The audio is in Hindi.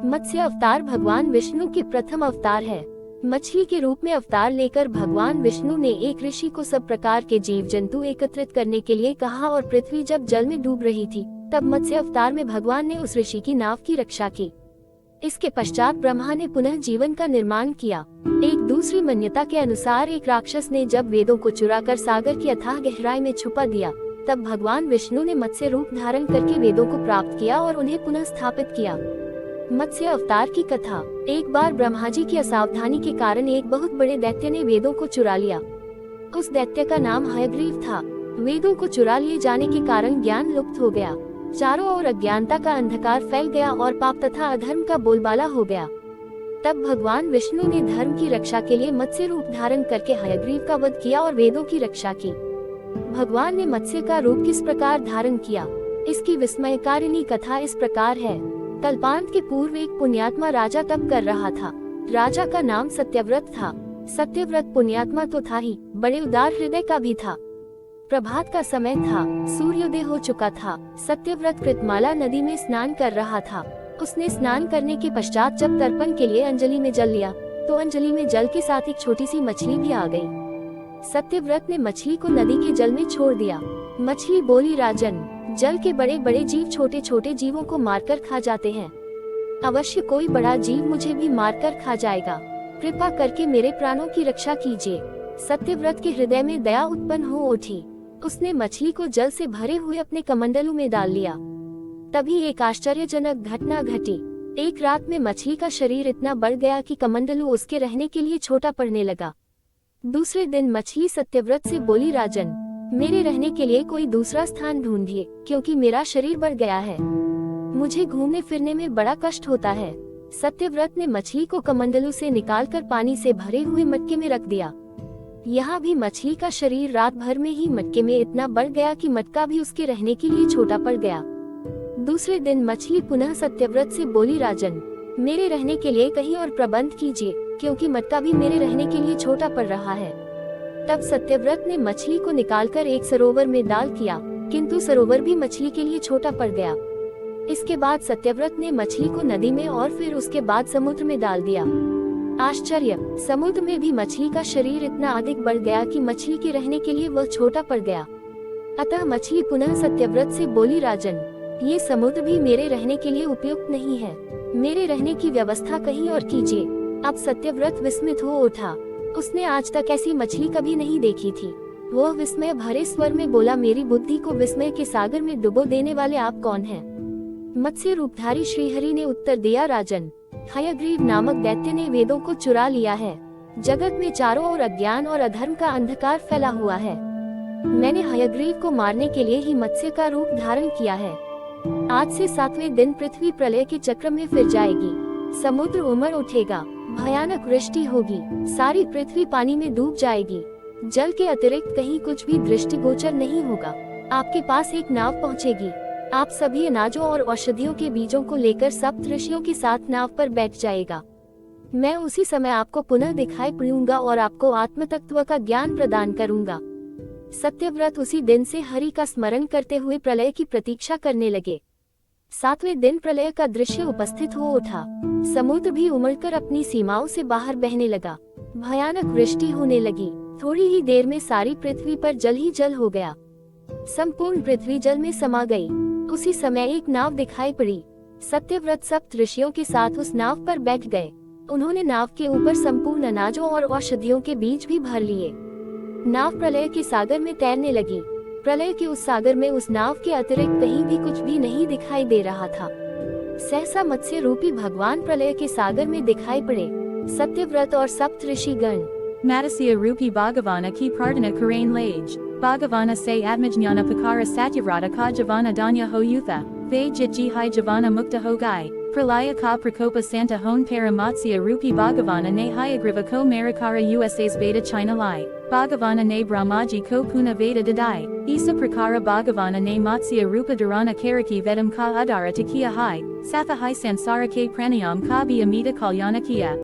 मत्स्य अवतार भगवान विष्णु के प्रथम अवतार है। मछली के रूप में अवतार लेकर भगवान विष्णु ने एक ऋषि को सब प्रकार के जीव जंतु एकत्रित करने के लिए कहा और पृथ्वी जब जल में डूब रही थी तब मत्स्य अवतार में भगवान ने उस ऋषि की नाव की रक्षा की। इसके पश्चात ब्रह्मा ने पुनः जीवन का निर्माण किया। एक दूसरी मान्यता के अनुसार एक राक्षस ने जब वेदों को चुराकर सागर की अथाह गहराई में छुपा दिया तब भगवान विष्णु ने मत्स्य रूप धारण करके वेदों को प्राप्त किया और उन्हें पुनः स्थापित किया। मत्स्य अवतार की कथा। एक बार ब्रह्मा जी की असावधानी के कारण एक बहुत बड़े दैत्य ने वेदों को चुरा लिया। उस दैत्य का नाम हयग्रीव था। वेदों को चुरा लिए जाने के कारण ज्ञान लुप्त हो गया। चारों ओर अज्ञानता का अंधकार फैल गया और पाप तथा अधर्म का बोलबाला हो गया। तब भगवान विष्णु ने धर्म की रक्षा के लिए मत्स्य रूप धारण करके हयग्रीव का वध किया और वेदों की रक्षा की। भगवान ने मत्स्य का रूप किस प्रकार धारण किया, इसकी विस्मयकारिणी कथा इस प्रकार है। कल्पांत के पूर्व एक पुण्यात्मा राजा तप कर रहा था। राजा का नाम सत्यव्रत था। सत्यव्रत पुण्यात्मा तो था ही, बड़े उदार हृदय का भी था। प्रभात का समय था, सूर्योदय हो चुका था। सत्यव्रत कृतमाला नदी में स्नान कर रहा था। उसने स्नान करने के पश्चात जब तर्पण के लिए अंजलि में जल लिया तो अंजलि में जल के साथ एक छोटी सी मछली भी आ गई। सत्यव्रत ने मछली को नदी के जल में छोड़ दिया। मछली बोली, राजन, जल के बड़े बड़े जीव छोटे छोटे जीवों को मारकर खा जाते हैं। अवश्य कोई बड़ा जीव मुझे भी मारकर खा जाएगा। कृपा करके मेरे प्राणों की रक्षा कीजिए। सत्यव्रत के हृदय में दया उत्पन्न हो उठी। उसने मछली को जल से भरे हुए अपने कमंडलू में डाल लिया। तभी एक आश्चर्यजनक घटना घटी। एक रात में मछली का शरीर इतना बढ़ गया कि कमंडलू उसके रहने के लिए छोटा पड़ने लगा। दूसरे दिन मछली सत्यव्रत से बोली, राजन, मेरे रहने के लिए कोई दूसरा स्थान ढूंढिए, क्योंकि मेरा शरीर बढ़ गया है। मुझे घूमने फिरने में बड़ा कष्ट होता है। सत्यव्रत ने मछली को कमंडलू से निकालकर पानी से भरे हुए मटके में रख दिया। यहाँ भी मछली का शरीर रात भर में ही मटके में इतना बढ़ गया कि मटका भी उसके रहने के लिए छोटा पड़ गया। दूसरे दिन मछली पुनः सत्यव्रत से बोली, राजन, मेरे रहने के लिए कहीं और प्रबंध कीजिए, क्योंकि मटका भी मेरे रहने के लिए छोटा पड़ रहा है। तब सत्यव्रत ने मछली को निकालकर एक सरोवर में डाल किया, किंतु सरोवर भी मछली के लिए छोटा पड़ गया। इसके बाद सत्यव्रत ने मछली को नदी में और फिर उसके बाद समुद्र में डाल दिया। आश्चर्य, समुद्र में भी मछली का शरीर इतना अधिक बढ़ गया कि मछली के रहने के लिए वह छोटा पड़ गया। अतः मछली पुनः सत्यव्रत से बोली, राजन, ये समुद्र भी मेरे रहने के लिए उपयुक्त नहीं है। मेरे रहने की व्यवस्था कहीं और कीजिए। अब सत्यव्रत विस्मित हो उठा। उसने आज तक ऐसी मछली कभी नहीं देखी थी। वह विस्मय भरे स्वर में बोला, मेरी बुद्धि को विस्मय के सागर में डुबो देने वाले आप कौन हैं? मत्स्य रूपधारी श्रीहरि ने उत्तर दिया, राजन, हयग्रीव नामक दैत्य ने वेदों को चुरा लिया है। जगत में चारों ओर अज्ञान और अधर्म का अंधकार फैला हुआ है। मैंने हयग्रीव को मारने के लिए ही मत्स्य का रूप धारण किया है। आज से 7वें दिन पृथ्वी प्रलय के चक्र में फिर जाएगी। समुद्र उमड़ उठेगा, भयानक वृष्टि होगी, सारी पृथ्वी पानी में डूब जाएगी। जल के अतिरिक्त कहीं कुछ भी दृष्टिगोचर नहीं होगा। आपके पास एक नाव पहुँचेगी। आप सभी अनाजों और औषधियों के बीजों को लेकर सप्त ऋषियों के साथ नाव पर बैठ जाएगा। मैं उसी समय आपको पुनः दिखाई पड़ूंगा और आपको आत्म तत्व का ज्ञान प्रदान करूंगा। सत्यव्रत उसी दिन से हरि का स्मरण करते हुए प्रलय की प्रतीक्षा करने लगे। 7वें दिन प्रलय का दृश्य उपस्थित हो उठा। समुद्र भी उमड़कर अपनी सीमाओं से बाहर बहने लगा। भयानक वृष्टि होने लगी। थोड़ी ही देर में सारी पृथ्वी पर जल ही जल हो गया। संपूर्ण पृथ्वी जल में समा गई। उसी समय एक नाव दिखाई पड़ी। सत्यव्रत सप्त ऋषियों के साथ उस नाव पर बैठ गए। उन्होंने नाव के ऊपर संपूर्ण अनाजों और औषधियों के बीज भी भर लिए। नाव प्रलय के सागर में तैरने लगी। प्रलय के उस सागर में उस नाव के अतिरिक्त कहीं भी कुछ भी नहीं दिखाई दे रहा था। सहसा मत्स्य रूपी भगवान प्रलय के सागर में दिखाई पड़े। सत्यव्रत और सप्त ऋषि गण Matsya Rupi Bhagavana ki Prarthana Karain Lage, Bhagavana se Admajnana Pakara Satyavrata ka Javana Danya ho Yutha, Ve Jit Hai Javana Mukta ho Gai, Pralaya ka Prakopa Santa Hon Para Matsya Rupi Bhagavana ne Hayagriva ko Marakara USA's Veda China Lai, Bhagavana ne Brahmaji ko Puna Veda Dadai, Isa Prakara Bhagavana ne Matsya Rupa Dharana Karaki Vedam ka Adara Takiya Hai, Satha Hai Sansara ke Pranayam ka Bi Amita Kalyana Kiya.